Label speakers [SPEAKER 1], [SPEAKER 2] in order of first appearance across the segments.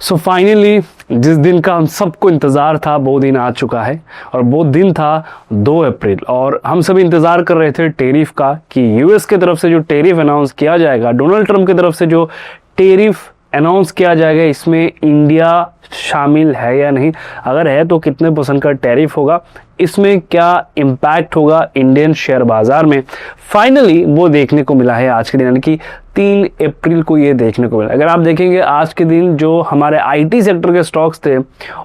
[SPEAKER 1] So finally जिस दिन का हम सबको इंतज़ार था वो दिन आ चुका है और वो दिन था 2 अप्रैल। और हम सभी इंतज़ार कर रहे थे टेरिफ का कि यूएस की तरफ से जो टेरिफ अनाउंस किया जाएगा, डोनाल्ड ट्रंप की तरफ से जो टेरिफ अनाउंस किया जाएगा, इसमें इंडिया शामिल है या नहीं, अगर है तो कितने % का टैरिफ होगा, इसमें क्या इम्पैक्ट होगा इंडियन शेयर बाजार में। फाइनली वो देखने को मिला है आज के दिन, यानी कि 3 अप्रैल को ये देखने को मिला। अगर आप देखेंगे आज के दिन जो हमारे आईटी सेक्टर के स्टॉक्स थे,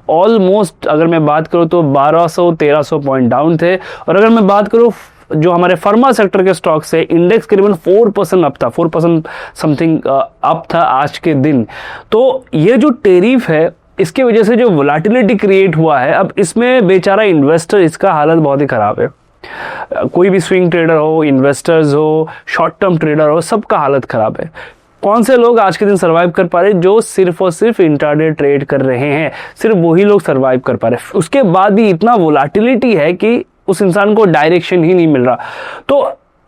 [SPEAKER 1] ऑलमोस्ट अगर मैं बात करूँ तो 1200-1300 पॉइंट डाउन थे। और अगर मैं बात करूँ जो हमारे फार्मा सेक्टर के स्टॉक्स है, इंडेक्स करीबन 4% अप था, 4% समथिंग अप था आज के दिन। तो ये जो टेरिफ है इसकी वजह से जो वोलेटिलिटी क्रिएट हुआ है, अब इसमें बेचारा इन्वेस्टर, इसका हालत बहुत ही ख़राब है। कोई भी स्विंग ट्रेडर हो, इन्वेस्टर्स हो, शॉर्ट टर्म ट्रेडर हो, सबका हालत ख़राब है। कौन से लोग आज के दिन सर्वाइव कर पा रहे? जो सिर्फ और सिर्फ इंट्राडे ट्रेड कर रहे हैं, सिर्फ वही लोग सर्वाइव कर पा रहे। उसके बाद भी इतना वोलेटिलिटी है कि उस इंसान को डायरेक्शन ही नहीं मिल रहा। तो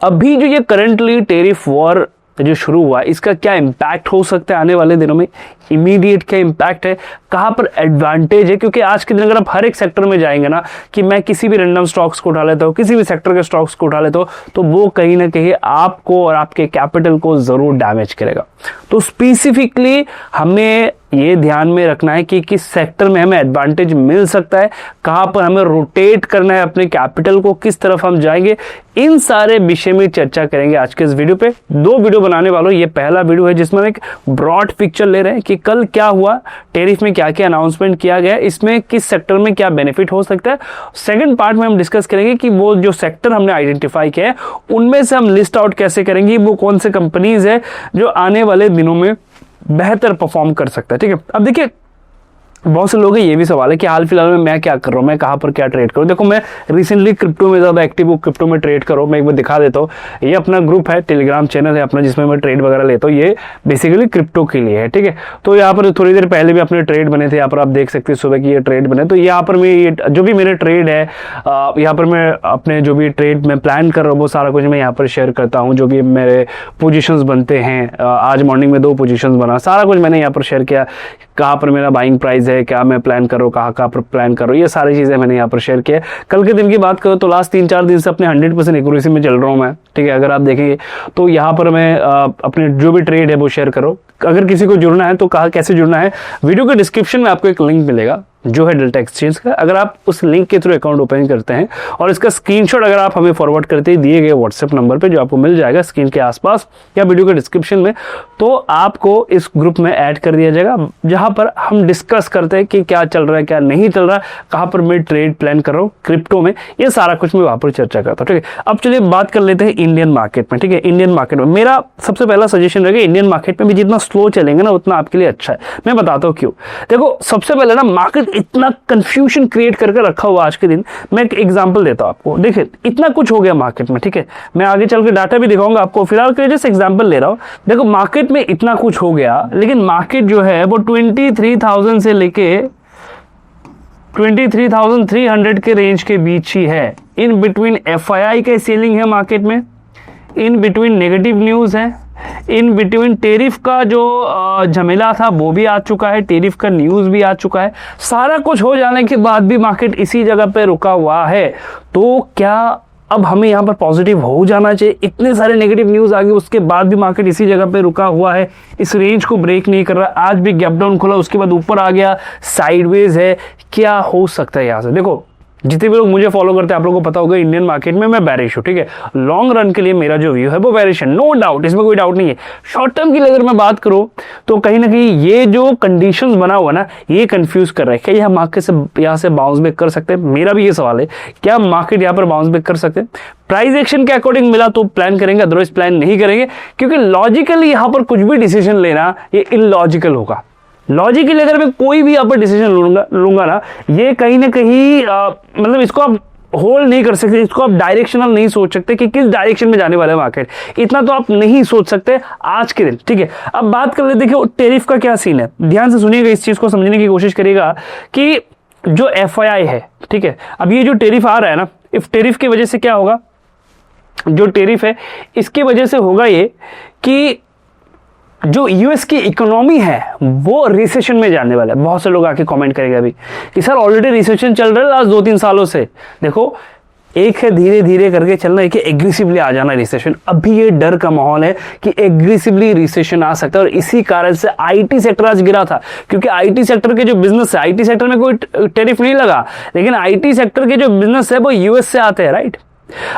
[SPEAKER 1] अभी जो ये करंटली टेरिफ वॉर जो शुरू हुआ, इसका क्या इम्पैक्ट हो सकता है आने वाले दिनों में, इमीडिएट क्या इम्पैक्ट है, कहाँ पर एडवांटेज है। क्योंकि आज के दिन अगर आप हर एक सेक्टर में जाएंगे ना, कि मैं किसी भी रैंडम स्टॉक्स को उठा लेता हूँ, किसी भी सेक्टर के स्टॉक्स को उठा लेता हूँ, तो वो कहीं ना कहीं आपको और आपके कैपिटल को ज़रूर डैमेज करेगा। तो स्पेसिफिकली हमें ये ध्यान में रखना है कि किस सेक्टर में हमें एडवांटेज मिल सकता है, कहाँ पर हमें रोटेट करना है अपने कैपिटल को, किस तरफ हम जाएंगे, इन सारे विषय में चर्चा करेंगे आज के इस वीडियो पे। 2 वीडियो बनाने वालों, ये पहला वीडियो है जिसमें हम एक ब्रॉड पिक्चर ले रहे हैं कि कल क्या हुआ, टेरिफ में क्या क्या अनाउंसमेंट किया गया, इसमें किस सेक्टर में क्या बेनिफिट हो सकता है। सेकंड पार्ट में हम डिस्कस करेंगे कि वो जो सेक्टर हमने आइडेंटिफाई किया है उनमें से हम लिस्ट आउट कैसे करेंगे, वो कौन से कंपनीज है जो आने वाले दिनों में बेहतर परफॉर्म कर सकता है। ठीक है, अब देखिए बहुत से लोग हैं, ये भी सवाल है कि हाल फिलहाल में मैं क्या कर रहा हूँ, मैं कहाँ पर क्या ट्रेड करूँ। देखो मैं रिसेंटली क्रिप्टो में ज़्यादा एक्टिव हूँ, क्रिप्टो में ट्रेड करो। मैं एक बार दिखा देता हूँ, ये अपना ग्रुप है, टेलीग्राम चैनल है अपना, जिसमें मैं ट्रेड वगैरह लेता हूँ। ये बेसिकली क्रिप्टो के लिए है, ठीक है। तो यहाँ पर थोड़ी देर पहले भी अपने ट्रेड बने थे, यहाँ पर आप देख सकते हैं सुबह की ये ट्रेड बने। तो यहाँ पर मैं ये जो भी मेरे ट्रेड है, यहाँ पर मैं अपने जो भी ट्रेड में प्लान कर रहा हूँ वो सारा कुछ मैं यहाँ पर शेयर करता हूँ। जो भी मेरे पोजीशंस बनते हैं, आज मॉर्निंग में 2 पोजीशंस बना, सारा कुछ मैंने यहाँ पर शेयर किया। कहाँ पर मेरा बाइंग प्राइस है, क्या मैं प्लान करो, कहाँ पर प्लान करो, ये सारी चीज़ें मैंने यहाँ पर शेयर किया। कल के दिन की बात करो तो लास्ट 3-4 दिन से अपने 100% एक्यूरेसी में चल रहा हूँ मैं, ठीक है। अगर आप देखेंगे तो यहाँ पर मैं अपने जो भी ट्रेड है वो शेयर करो। अगर किसी को जुड़ना है तो कहाँ कैसे जुड़ना है, वीडियो के डिस्क्रिप्शन में आपको एक लिंक मिलेगा जो है डेल्टा एक्सचेंज का। अगर आप उस लिंक के थ्रू अकाउंट ओपन करते हैं और इसका स्क्रीनशॉट अगर आप हमें फॉरवर्ड करते हैं दिए गए व्हाट्सएप नंबर पे, जो आपको मिल जाएगा स्क्रीन के आसपास या वीडियो के डिस्क्रिप्शन में, तो आपको इस ग्रुप में ऐड कर दिया जाएगा, जहां पर हम डिस्कस करते हैं कि क्या चल रहा है, क्या नहीं चल रहा है, कहां पर मैं ट्रेड प्लान कर रहा हूँ क्रिप्टो में, ये सारा कुछ मैं वहां पर चर्चा करता हूँ, ठीक है। अब चलिए बात कर लेते हैं इंडियन मार्केट में, ठीक है। इंडियन मार्केट में मेरा सबसे पहला सजेशन रहेगा, इंडियन मार्केट में भी जितना स्लो चलेंगे ना उतना आपके लिए अच्छा है। मैं बताता हूँ क्यों। देखो सबसे पहले ना, मार्केट इतना कंफ्यूजन क्रिएट करके रखा हुआ आज के दिन। मैं एक एग्जांपल देता हूं आपको। देखिए इतना कुछ हो गया मार्केट में, ठीक है। मैं आगे चल के डाटा भी दिखाऊंगा आपको, फिलहाल के जैसे एग्जांपल ले रहा हूं। देखो मार्केट में इतना कुछ हो गया, लेकिन मार्केट जो है वो 23,000 से लेके 23,300 के रेंज के बीच ही है। इन बिटवीन एफआईआई का सेलिंग है मार्केट में, इन बिटवीन नेगेटिव न्यूज है, इन बिटवीन टेरिफ का जो झमेला था वो भी आ चुका है, टेरिफ का न्यूज़ भी आ चुका है। सारा कुछ हो जाने के बाद भी मार्केट इसी जगह पे रुका हुआ है। तो क्या अब हमें यहाँ पर पॉजिटिव हो जाना चाहिए? इतने सारे नेगेटिव न्यूज़ आ गए, उसके बाद भी मार्केट इसी जगह पे रुका हुआ है, इस रेंज को ब्रेक नहीं कर रहा। आज भी गैप डाउन खुला, उसके बाद ऊपर आ गया, साइडवेज है। क्या हो सकता है यहाँ से? देखो जितने भी लोग मुझे फॉलो करते हैं आप लोगों को पता होगा इंडियन मार्केट में मैं बेरिश हूँ, ठीक है। लॉन्ग रन के लिए मेरा जो व्यू है वो बेरिश है, नो डाउट, इसमें कोई डाउट नहीं है। शॉर्ट टर्म की अगर मैं बात करूँ तो कहीं ना कहीं ये जो कंडीशंस बना हुआ ना, ये कंफ्यूज कर रहा है। क्या यह मार्केट से यहाँ से बाउंस बैक कर सकते हैं? मेरा भी ये सवाल है, क्या मार्केट यहाँ पर बाउंस बैक कर सकते हैं? प्राइस एक्शन के अकॉर्डिंग मिला तो प्लान करेंगे, अदरवाइज प्लान नहीं करेंगे, क्योंकि लॉजिकली यहाँ पर कुछ भी डिसीजन लेना ये इलॉजिकल होगा। लॉजिकली अगर मैं कोई भी यहाँ पर डिसीजन लूंगा ना, ये कहीं ना कहीं मतलब इसको आप होल्ड नहीं कर सकते, इसको आप डायरेक्शनल नहीं सोच सकते कि किस डायरेक्शन में जाने वाला है मार्केट, इतना तो आप नहीं सोच सकते आज के दिन, ठीक है। अब बात कर लेते, देखिए टेरिफ का क्या सीन है, ध्यान से सुनिएगा, इस चीज को समझने की कोशिश करिएगा कि जो एफआईआई है, ठीक है। अब ये जो टेरिफ आ रहा है ना, इस टेरिफ की वजह से क्या होगा, जो टेरिफ है इसकी वजह से होगा ये कि जो यूएस की इकोनॉमी है वो रिसेशन में जाने वाला है। बहुत से लोग आके कमेंट करेंगे अभी कि सर ऑलरेडी रिसेशन चल रहा है लास्ट 2-3 सालों से। देखो, एक है धीरे धीरे करके चलना, एक है एग्रेसिवली आ जाना रिसेशन। अभी ये डर का माहौल है कि एग्रेसिवली रिसेशन आ सकता है, और इसी कारण से आईटी सेक्टर आज गिरा था। क्योंकि आईटी सेक्टर के जो बिजनेस है, आईटी सेक्टर में कोई टैरिफ नहीं लगा, लेकिन आईटी सेक्टर के जो बिजनेस है वो यूएस से आते हैं, राइट।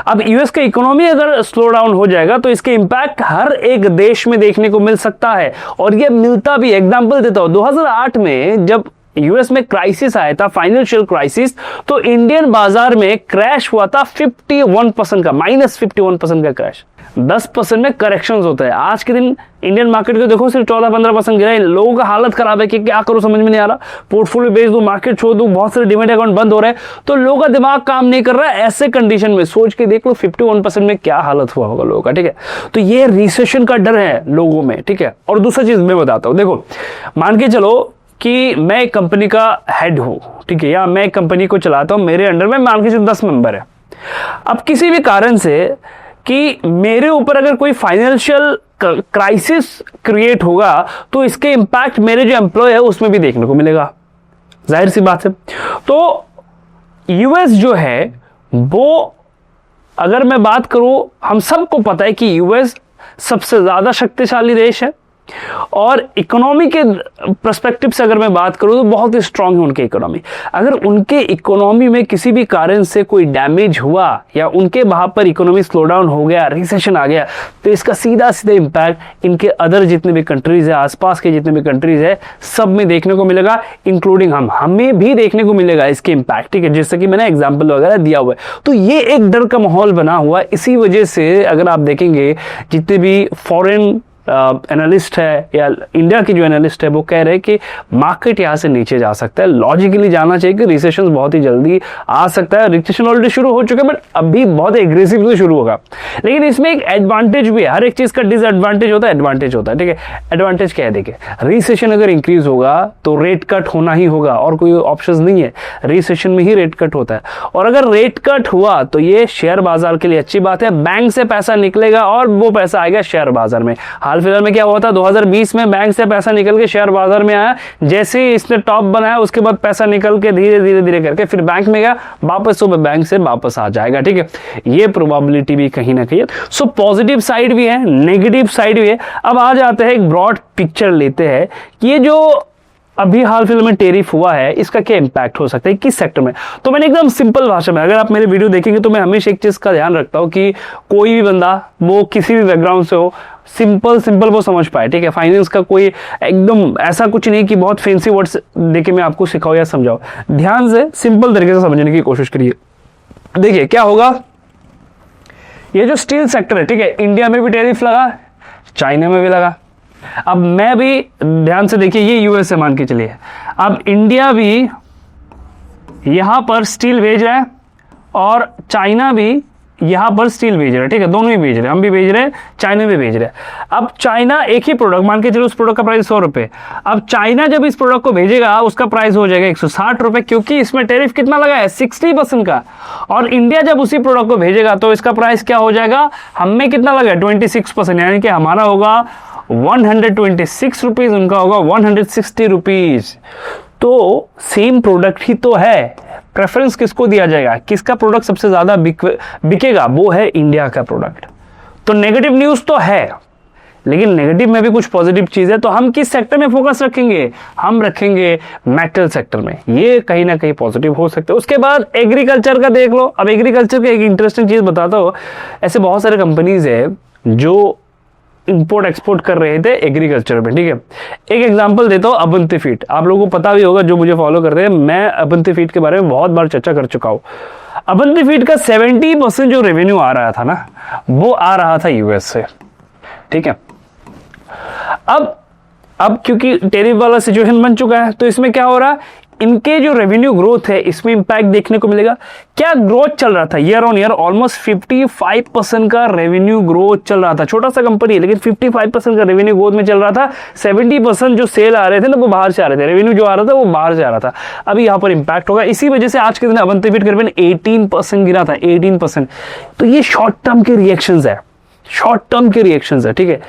[SPEAKER 1] अब यूएस का इकोनॉमी अगर स्लो डाउन हो जाएगा तो इसके इंपैक्ट हर एक देश में देखने को मिल सकता है, और ये मिलता भी। एग्जांपल देता हूं, 2008 में जब यूएस में क्राइसिस आया था, फाइनेंशियल क्राइसिस, तो इंडियन बाजार में क्रैश हुआ था 51% का, -51% का क्रैश। 10% में करेक्शंस होता है। आज के दिन इंडियन मार्केट को देखो, सिर्फ 14-15% गिरा है। लोगों का हालत खराब है कि क्या करूं, समझ में नहीं आ रहा। पोर्टफोलियो बेच दूं, मार्केट छोड़ दूं, बहुत सारे डिमेट अकाउंट बंद हो रहे हैं, तो लोगों का दिमाग काम नहीं कर रहा है। ऐसे कंडीशन में सोच के देख लो 51% में क्या हालत हुआ होगा लोगों का, ठीक है। तो ये रिसेशन का डर है लोगों में, ठीक है। और दूसरा चीज मैं बताता हूं, देखो, मान के चलो कि मैं एक कंपनी का हेड हूं, ठीक है, या मैं एक कंपनी को चलाता हूं, मेरे अंडर में मान के चलो 10 मेंबर है। अब किसी भी कारण से कि मेरे ऊपर अगर कोई फाइनेंशियल क्राइसिस क्रिएट होगा तो इसके इंपैक्ट मेरे जो एम्प्लॉय है उसमें भी देखने को मिलेगा, जाहिर सी बात है। तो यूएस जो है वो, अगर मैं बात करूं, हम सबको पता है कि यूएस सबसे ज्यादा शक्तिशाली देश है, और इकोनॉमी के पर्सपेक्टिव से अगर मैं बात करूं तो बहुत ही स्ट्रांग है उनकी इकोनॉमी। अगर उनके इकोनॉमी में किसी भी कारण से कोई डैमेज हुआ या उनके वहां पर इकोनॉमी स्लो डाउन हो गया, रिसेशन आ गया, तो इसका सीधा सीधा इंपैक्ट इनके अदर जितने भी कंट्रीज है, आसपास के जितने भी कंट्रीज है, सब में देखने को मिलेगा, इंक्लूडिंग हमें भी देखने को मिलेगा इसके इंपैक्ट, ठीक है, जैसे कि मैंने एग्जाम्पल वगैरह दिया हुआ है। तो ये एक डर का माहौल बना हुआ है। इसी वजह से अगर आप देखेंगे जितने भी फॉरेन एनालिस्ट है या इंडिया की जो एनालिस्ट है वो कह रहे हैं कि मार्केट यहां से नीचे जा सकता है। लॉजिकली जाना चाहिए कि रिसेशन बहुत ही जल्दी आ सकता है। रिसेशन ऑलरेडी शुरू हो चुका है, बट अभी बहुत एग्रेसिवली शुरू होगा। लेकिन इसमें एक एडवांटेज भी है, हर एक चीज का डिसएडवांटेज होता है, एडवांटेज होता है, ठीक है। एडवांटेज क्या है, देखिए, रिसेशन अगर इंक्रीज होगा तो रेट कट होना ही होगा, और कोई ऑप्शन नहीं है। रिसेशन में ही रेट कट होता है, और अगर रेट कट हुआ तो ये शेयर बाजार के लिए अच्छी बात है। बैंक से पैसा निकलेगा और वो पैसा आएगा शेयर बाजार में। हाल फिलहाल में क्या हुआ था, 2020 में बैंक से पैसा निकल के शेयर बाजार में आया। जैसे ही इसने टॉप बनाया उसके बाद पैसा निकल के धीरे धीरे धीरे करके फिर बैंक में गया, वापस सुबह बैंक से वापस आ जाएगा, ठीक है। ये प्रोबेबिलिटी भी कहीं ना कहीं। सो पॉजिटिव साइड भी है, नेगेटिव साइड भी है। अब आ जाते हैं, एक ब्रॉड पिक्चर लेते हैं कि ये जो अभी हाल फिलहाल में टेरिफ हुआ है इसका क्या इंपैक्ट हो सकता है, किस सेक्टर में। तो मैंने एकदम सिंपल भाषा में, अगर आप मेरे वीडियो देखेंगे तो मैं हमेशा एक चीज का ध्यान रखता हूं कि कोई भी बंदा वो किसी भी बैकग्राउंड से हो, सिंपल वो समझ पाए, ठीक है। फाइनेंस का कोई एकदम ऐसा कुछ नहीं कि बहुत फैंसी वर्ड्स देके मैं आपको सिखाऊं या समझाऊं। ध्यान से सिंपल तरीके से समझने की कोशिश करिए। देखिए क्या होगा, ये जो स्टील सेक्टर है, ठीक है, इंडिया में भी टेरिफ लगा, चाइना में भी लगा। अब मैं भी ध्यान से देखिए, ये यूएस है मान के चलिए। अब इंडिया भी यहां पर स्टील भेज रहा है और चाइना भी यहां पर स्टील भेज रहा है, ठीक है, दोनों ही भेज रहे हैं, हम भी भेज रहे हैं, चाइना भी भेज रहे हैं। अब चाइना एक ही प्रोडक्ट मान के चलो, उस प्रोडक्ट का प्राइस 100 रुपए। अब चाइना जब इस प्रोडक्ट को भेजेगा उसका प्राइस हो जाएगा 160 रुपए, क्योंकि इसमें टेरिफ कितना लगा है, 60% का। और इंडिया जब उसी प्रोडक्ट को भेजेगा तो इसका प्राइस क्या हो जाएगा, हमें कितना लगा है, 26%, यानी कि हमारा होगा 126 रुपीज, उनका होगा 160 रुपीज। तो सेम प्रोडक्ट ही तो है, प्रेफरेंस किसको दिया जाएगा, किसका प्रोडक्ट सबसे ज्यादा बिकेगा, वो है इंडिया का प्रोडक्ट। तो नेगेटिव न्यूज तो है, लेकिन नेगेटिव में भी कुछ पॉजिटिव चीज है। तो हम किस सेक्टर में फोकस रखेंगे, हम रखेंगे मेटल सेक्टर में, ये कहीं ना कहीं पॉजिटिव हो सकते हैं। उसके बाद एग्रीकल्चर का देख लो। अब एग्रीकल्चर का एक इंटरेस्टिंग चीज बताता हूं, ऐसे बहुत सारे कंपनीज है जो इंपोर्ट एक्सपोर्ट कर रहे थे एग्रीकल्चर में, ठीक है। एक एग्जांपल देता हूं, अवंती फीड, आप लोगों को पता भी होगा जो मुझे फॉलो करते हैं, मैं अवंती फीड के बारे में बहुत बार चर्चा कर चुका हूं। अवंती फीड का 70% जो रेवेन्यू आ रहा था ना, वो आ रहा था यूएस से, ठीक है। अब क्योंकि टेरिफ वाला सिचुएशन बन चुका है, तो इसमें क्या हो रहा है, इनके जो रेवेन्यू ग्रोथ है इसमें इंपैक्ट देखने को मिलेगा। क्या ग्रोथ चल रहा था ईयर ऑन ईयर, ऑलमोस्ट 55% का रेवेन्यू ग्रोथ चल रहा था। छोटा सा कंपनी है लेकिन 55% का रेवेन्यू ग्रोथ में चल रहा था। 70% जो सेल आ रहे थे ना वो बाहर से आ रहे थे, रेवेन्यू जो आ रहा था वो बाहर से आ रहा था। अभी यहाँ पर इंपैक्ट होगा, इसी वजह से आज के दिन अवंती फीड करीबन 18% गिरा था, 18%। तो ये शॉर्ट टर्म के रिएक्शंस है, शॉर्ट टर्म के रिएक्शंस है, ठीक है।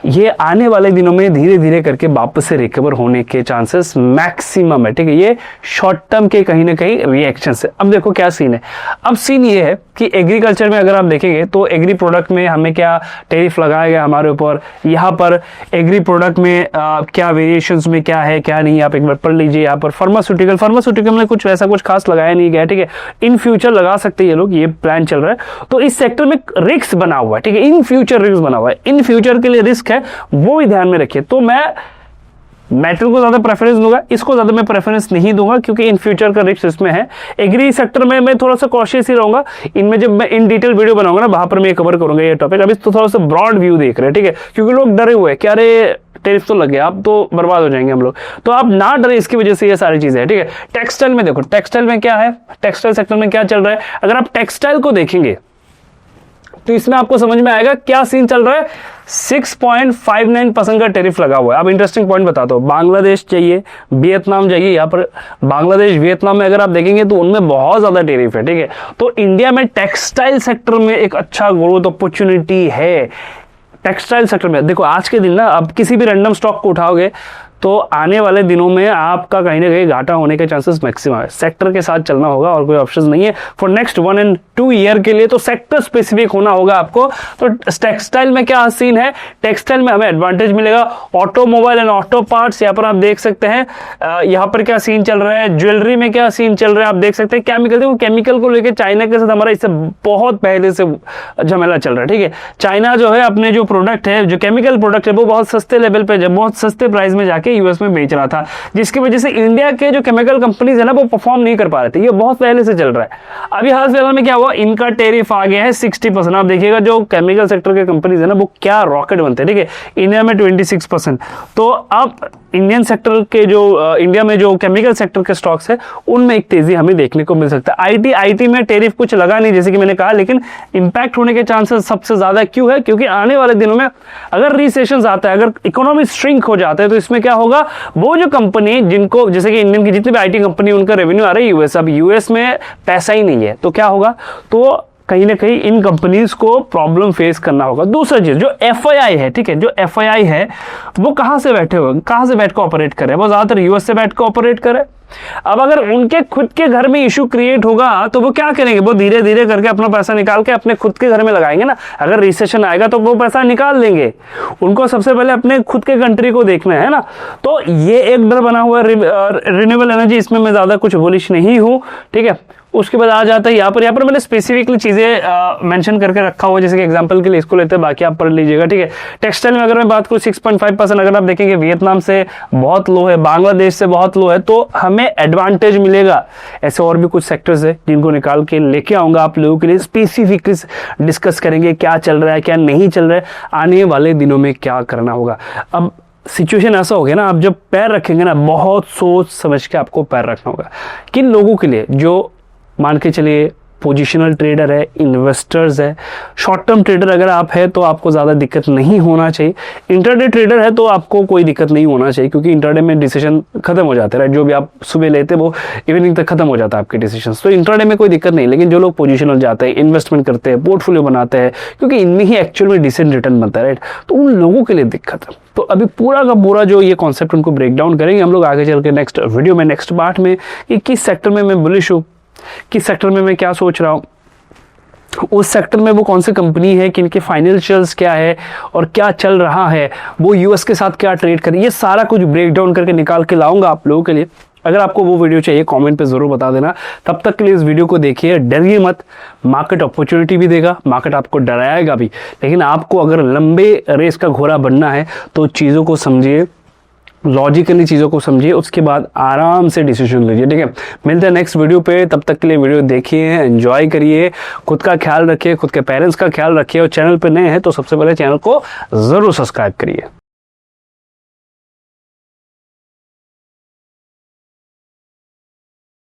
[SPEAKER 1] ये आने वाले दिनों में धीरे धीरे करके वापस से रिकवर होने के चांसेस मैक्सिमम है, ठीक है। ये शॉर्ट टर्म के कहीं ना कहीं रिएक्शन है। अब देखो क्या सीन है, अब सीन ये है कि एग्रीकल्चर में अगर आप देखेंगे तो एग्री प्रोडक्ट में हमें क्या टैरिफ लगाया गया हमारे ऊपर, यहाँ पर एग्री प्रोडक्ट में क्या वेरिएशंस में क्या है क्या नहीं, आप एक बार पढ़ लीजिए। यहाँ पर फार्मास्यूटिकल में कुछ वैसा कुछ खास लगाया नहीं गया, ठीक है। इन फ्यूचर लगा सकते हैं ये लोग, ये प्लान चल रहा है। तो इस सेक्टर में रिस्क बना हुआ है, ठीक है, इन फ्यूचर रिस्क बना हुआ है, इन फ्यूचर के लिए रिस्क है, वो भी ध्यान में रखिए। तो मैं मेटल को ज्यादा प्रेफरेंस दूंगा, इसको ज्यादा मैं प्रेफरेंस नहीं दूंगा क्योंकि इन फ्यूचर का रिस्क इसमें है। एग्री सेक्टर में मैं थोड़ा सा कॉशियस ही रहूंगा, इनमें जब मैं इन डिटेल वीडियो बनाऊंगा ना वहां पर मैं कवर करूंगा ये टॉपिक। अभी तो थोड़ा सा ब्रॉड व्यू देख रहे हैं, ठीक है, क्योंकि लोग डरे हुए हैं कि अरे टैरिफ तो लग गया, अब तो बर्बाद हो जाएंगे हम लोग। तो आप ना डरे इसकी वजह से, ये सारी चीजें हैं, ठीक है। टेक्सटाइल में देखो, टेक्सटाइल में क्या है, टेक्सटाइल सेक्टर में क्या चल रहा है। अगर आप टेक्सटाइल को देखेंगे तो इसमें आपको समझ में आएगा क्या सीन चल रहा है। 6.59% का टैरिफ लगा हुआ है। अब इंटरेस्टिंग पॉइंट बताता हूं, बांग्लादेश चाहिए, वियतनाम चाहिए, यहाँ पर बांग्लादेश वियतनाम में अगर आप देखेंगे तो उनमें बहुत ज्यादा टैरिफ है, ठीक है। तो इंडिया में टेक्सटाइल सेक्टर में एक अच्छा ग्रोथ अपॉर्चुनिटी है। टेक्सटाइल सेक्टर में देखो आज के दिन ना, अब किसी भी रैंडम स्टॉक को उठाओगे तो आने वाले दिनों में आपका कहीं ना कहीं घाटा होने के चांसेस मैक्सिमम है। सेक्टर के साथ चलना होगा और कोई ऑप्शन नहीं है फॉर नेक्स्ट 1 and 2 ईयर के लिए, तो सेक्टर स्पेसिफिक होना होगा आपको। तो टेक्सटाइल में क्या सीन है, टेक्सटाइल में हमें एडवांटेज मिलेगा। ऑटोमोबाइल एंड ऑटो पार्ट्स यहाँ पर आप देख सकते हैं, यहाँ पर क्या सीन चल रहा है, ज्वेलरी में क्या सीन चल रहा है आप देख सकते हैं। केमिकल, देखो केमिकल को लेकर चाइना के साथ हमारा इससे बहुत पहले से झमेला चल रहा है, ठीक है। चाइना जो है अपने जो प्रोडक्ट है, जो केमिकल प्रोडक्ट है, वो बहुत सस्ते लेवल पे, बहुत सस्ते प्राइस में जाके यूएस में बेच रहा था, जिसकी वजह से इंडिया के जो केमिकल कंपनीज है ना वो परफॉर्म नहीं कर पा रहे थे। ये बहुत पहले से चल रहा है। अभी हाल फिलहाल में क्या हुआ, इनका टैरिफ आ गया है 60%। आप देखिएगा जो केमिकल सेक्टर के कंपनीज है ना वो क्या रॉकेट बनते हैं, ठीक है। इंडिया में 26%। तो अब इंडियन सेक्टर के जो इंडिया में जो केमिकल सेक्टर के स्टॉक्स है उनमें एक तेजी हमें देखने को मिल सकता है। आईटी में टैरिफ कुछ लगा नहीं जैसे कि मैंने कहा, लेकिन इंपैक्ट होने के चांसेस सबसे ज्यादा क्यों है, क्योंकि आने वाले दिनों में अगर रिसेशन आता है, अगर इकोनॉमी श्रिंक हो जाता है, तो इसमें क्या होगा, वो जो कंपनी जिनको, जैसे कि इंडियन की जितनी भी आईटी कंपनी उनका रेवेन्यू आ रहा है यूएस, अब यूएस में पैसा ही नहीं है, तो क्या होगा, तो कहीं ना कहीं इन कंपनीज को प्रॉब्लम फेस करना होगा। दूसरा चीज जो एफआईआई है, ठीक है, जो एफआईआई है वो कहां से बैठे हुए, कहां से बैठ कर ऑपरेट करे, वो ज्यादातर यूएस से बैठ कर ऑपरेट करे। अब अगर उनके खुद के घर में इशू क्रिएट होगा तो वो क्या करेंगे, वो धीरे धीरे करके अपना पैसा निकाल के अपने खुद के घर में लगाएंगे ना। अगर रिसेशन आएगा तो वो पैसा निकाल लेंगे, उनको सबसे पहले अपने खुद के कंट्री को देखना है ना। तो ये एक डर बना हुआ है रिन्यूएबल एनर्जी, इसमें मैं ज्यादा कुछ बुलिश नहीं हूं, ठीक है। उसके बाद आ जाता है यहाँ पर मैंने स्पेसिफिकली चीजें मेंशन करके रखा हुआ, जैसे कि एग्जांपल के लिए इसको लेते हैं, बाकी आप पढ़ लीजिएगा, ठीक है। टेक्सटाइल में अगर मैं बात करूँ 6.5%, अगर आप देखेंगे वियतनाम से बहुत लो है, बांग्लादेश से बहुत लो है, तो हमें एडवांटेज मिलेगा। ऐसे और भी कुछ सेक्टर्स है जिनको निकाल के लेके आऊंगा आप लोगों के लिए, स्पेसिफिकली डिस्कस करेंगे क्या चल रहा है क्या नहीं चल रहा है, आने वाले दिनों में क्या करना होगा। अब सिचुएशन ऐसा हो गया ना, आप जब पैर रखेंगे ना बहुत सोच समझ के आपको पैर रखना होगा। किन लोगों के लिए, जो मान के चलिए पोजिशनल ट्रेडर है, इन्वेस्टर्स है, शॉर्ट टर्म ट्रेडर अगर आप है तो आपको ज़्यादा दिक्कत नहीं होना चाहिए। इंटरडे ट्रेडर है तो आपको कोई दिक्कत नहीं होना चाहिए, क्योंकि इंटरडे में डिसीजन खत्म हो जाते हैं, जो भी आप सुबह लेते वो इवनिंग तक खत्म हो जाता है आपके डिसीजन, तो इंटरडे में कोई दिक्कत नहीं। लेकिन जो लोग पोजिशनल जाते हैं, इन्वेस्टमेंट करते हैं, पोर्टफोलियो बनाते हैं, क्योंकि इनमें ही एक्चुअल में डिसेंट रिटर्न बनता है, राइट, तो उन लोगों के लिए दिक्कत है। तो अभी पूरा का पूरा जो ये कॉन्सेप्ट उनको ब्रेक डाउन करेंगे हम लोग आगे चल के नेक्स्ट वीडियो में, नेक्स्ट पार्ट में, कि किस सेक्टर में मैं बुलिश हूँ, किस सेक्टर में मैं क्या सोच रहा हूँ, उस सेक्टर में वो कौन सी कंपनी है, किनके फाइनेंशियल्स क्या है और क्या चल रहा है, वो यूएस के साथ क्या ट्रेड करे, ये सारा कुछ ब्रेक डाउन करके निकाल के लाऊंगा आप लोगों के लिए। अगर आपको वो वीडियो चाहिए कमेंट पे जरूर बता देना। तब तक के लिए इस वीडियो को देखिए, डरिए मत, मार्केट अपॉर्चुनिटी भी देगा, मार्केट आपको डराएगा भी, लेकिन आपको अगर लंबे रेस का घोड़ा बनना है तो चीज़ों को समझिए, लॉजिकली चीज़ों को समझिए, उसके बाद आराम से डिसीजन लीजिए, ठीक है। मिलते हैं नेक्स्ट वीडियो पे, तब तक के लिए वीडियो देखिए, एंजॉय करिए, खुद का ख्याल रखिए, खुद के पेरेंट्स का ख्याल रखिए, और चैनल पे नए हैं तो सबसे पहले चैनल को ज़रूर सब्सक्राइब करिए।